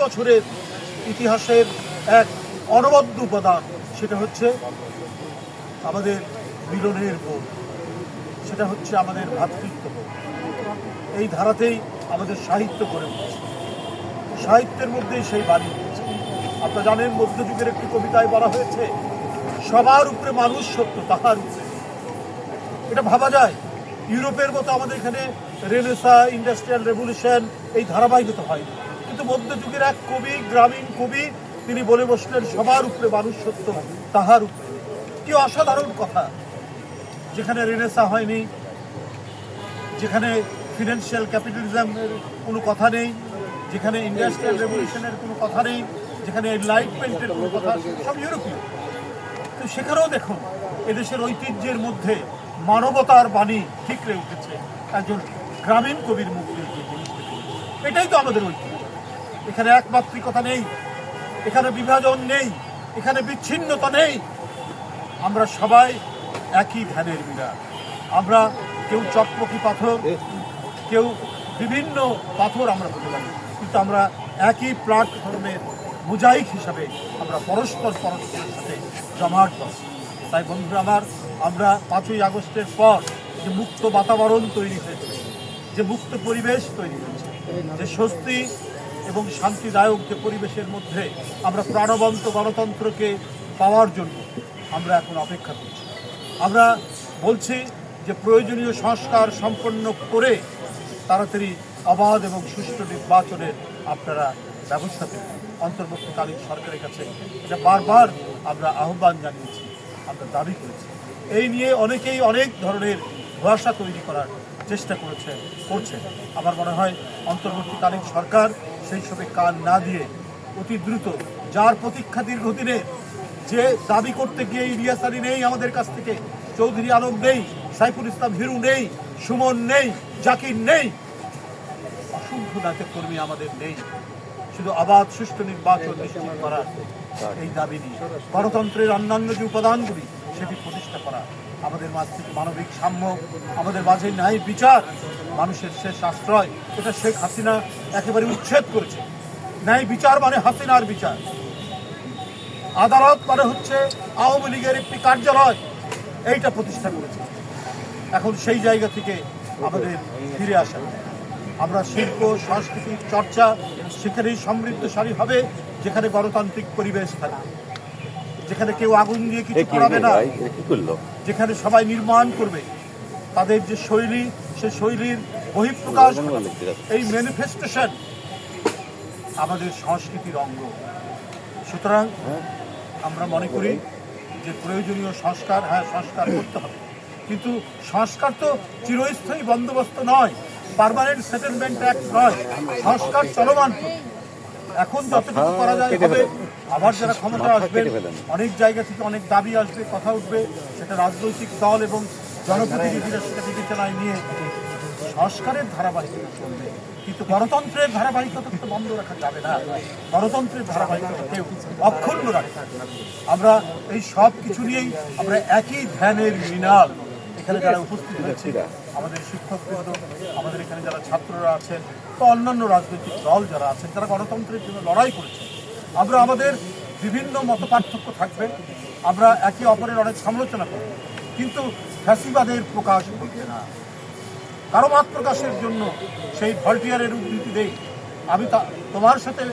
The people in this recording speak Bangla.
বছরের ইতিহাসের এক অনবদ্য উপাদান, সেটা হচ্ছে আমাদের মিলনের বোধ, সেটা হচ্ছে আমাদের ভ্রাতৃত্ববোধ। এই ধারাতেই আমাদের সাহিত্য গড়ে উঠেছে, সাহিত্যের মধ্যেই সেই বাণী উঠেছে। আপনারা জানেন, মধ্যযুগের একটি কবিতায় বলা হয়েছে, সবার উপরে মানুষ সত্য, তাহার উপরে। এটা ভাবা যায়, ইউরোপের মতো আমাদের এখানে রেনেসা, ইন্ডাস্ট্রিয়াল রেভলিউশন এই ধারাবাহিকতা হয়, কিন্তু মধ্যযুগের এক কবি, গ্রামীণ কবি, তিনি বলে বসলেন, সবার উপরে মানুষ সত্য, তাহার উপরে। কি অসাধারণ কথা! যেখানে রেনেসা হয়নি, যেখানে ফিনান্সিয়াল ক্যাপিটালিজমের কোনো কথা নেই, যেখানে ইন্ডাস্ট্রিয়াল রেভলিউশনের কোনো কথা নেই, যেখানে এনলাইটমেন্টের কোনো কথা, সব ইউরোপীয়। তো সেখানেও দেখুন, এদেশের ঐতিহ্যের মধ্যে মানবতার বাণী ঠিকরে উঠেছে একজন গ্রামীণ কবির মুখ দিয়ে। এটাই তো আমাদের ঐতিহ্য। এখানে একমাত্রিকতা নেই, এখানে বিভাজন নেই, এখানে বিচ্ছিন্নতা নেই। আমরা সবাই একই ধ্যানের বিরাট। আমরা কেউ চকমকি পাথর, কেউ বিভিন্ন পাথর আমরা হতে পারি, কিন্তু আমরা একই প্ল্যাটফর্মের মোজাইক হিসাবে আমরা পরস্পরের সাথে জমাট বাঁধি। তাই বন্ধুরা আমার, আমরা 5ই আগস্টের পর যে মুক্ত বাতাবরণ তৈরি হয়েছে, যে মুক্ত পরিবেশ তৈরি হয়েছে, যে স্বস্তি এবং শান্তিদায়ক যে পরিবেশের মধ্যে আমরা প্রাণবন্ত গণতন্ত্রকে পাওয়ার জন্য আমরা এখন অপেক্ষা করছি। আমরা বলছি যে প্রয়োজনীয় সংস্কার সম্পন্ন করে তাড়াতাড়ি অবাধ এবং সুষ্ঠু নির্বাচনের আপনারা ব্যবস্থা করবেন। অন্তর্বর্তীকালীন সরকারের কাছে এটা বারবার আমরা আহ্বান জানিয়েছি, আমরা দাবি করেছি। এই নিয়ে অনেকেই অনেক ধরনের ভরসা তৈরি করার চেষ্টা করছে। আমার মনে হয় অন্তর্বর্তীকালীন সরকার সেই সবে কান না দিয়ে অতি দ্রুত, যার প্রতীক্ষা দীর্ঘদিনে, যে দাবি করতে গিয়ে ইলিয়াস আলী নেই আমাদের কাছ থেকে, চৌধুরী আলম নেই, সাইফুল ইসলাম হিরু নেই, সুমন নেই, জাকির নেই, অসংখ্য নাটক কর্মী আমাদের নেই, শুধু অবাধ সুষ্ঠু নির্বাচন নিশ্চিত করার এই দাবি নিয়ে গণতন্ত্রের অন্যান্য যে উপাদানগুলি সেটি প্রতিষ্ঠা করা, আমাদের মাঝ থেকে মানবিক সাম্য, আমাদের মাঝে ন্যায় বিচার, মানুষের শেষ আশ্রয়, এটা শেখ হাসিনা একেবারে উচ্ছেদ করেছে। ন্যায় বিচার মানে হাসিনার বিচার, আদালত মানে হচ্ছে আওয়ামী লীগের একটি কার্যালয়, এইটা প্রতিষ্ঠা করেছে। এখন সেই জায়গা থেকে আমাদের ফিরে আসা, আমরা শিল্প সংস্কৃতির চর্চা সেখানেই সমৃদ্ধশালী হবে, যেখানে গণতান্ত্রিক পরিবেশ থাকবে, যেখানে কেউ আগুন দিয়ে কিছু করাবে না, যেখানে সবাই নির্মাণ করবে তাদের যে শৈলী, সে শৈলীর বহিঃপ্রকাশ, এই ম্যানিফেস্টেশন আমাদের সংস্কৃতির অঙ্গ। সুতরাং আমরা মনে করি যে প্রয়োজনীয় সংস্কার, সংস্কার করতে হবে, কিন্তু সংস্কার তো চিরস্থায়ী বন্দোবস্ত নয়, পার্মানেন্ট সেটেলমেন্ট অ্যাক্ট নয়, সংস্কার চলমান। এখন যতটুকু করা যায় হবে। আবার যারা ক্ষমতা আসবেন, অনেক জায়গা থেকে অনেক দাবি আসবে, কথা উঠবে, সেটা রাজনৈতিক দল এবং জনপ্রতিনিধিরা সেটা বিবেচনায় নিয়ে সংস্কারের ধারাবাহিকতা চলবে, কিন্তু গণতন্ত্রের ধারাবাহিকতা তো বন্ধ রাখা যাবে না। গণতন্ত্রের ধারাবাহিকতাকেও অক্ষুণ্ণ রাখতে হবে। আমরা এই সব কিছু নিয়েই আমরা একই ধ্যানের মিনাল। এখানে যারা উপস্থিত হয়েছে, আমাদের শিক্ষকবৃন্দ, আমাদের এখানে যারা ছাত্ররা আছেন, বা অন্যান্য রাজনৈতিক দল যারা আছেন, তারা গণতন্ত্রের জন্য লড়াই করেছে। আমরা আমাদের বিভিন্ন মত পার্থক্য থাকবে, আমরা একে অপরের অনেক সমালোচনা করব, কিন্তু ফ্যাসিবাদের প্রকাশ করবে না। কারো মত প্রকাশের জন্য সেই ভলটিয়ারের উদ্ধৃতি দেই, আমি তোমার সাথে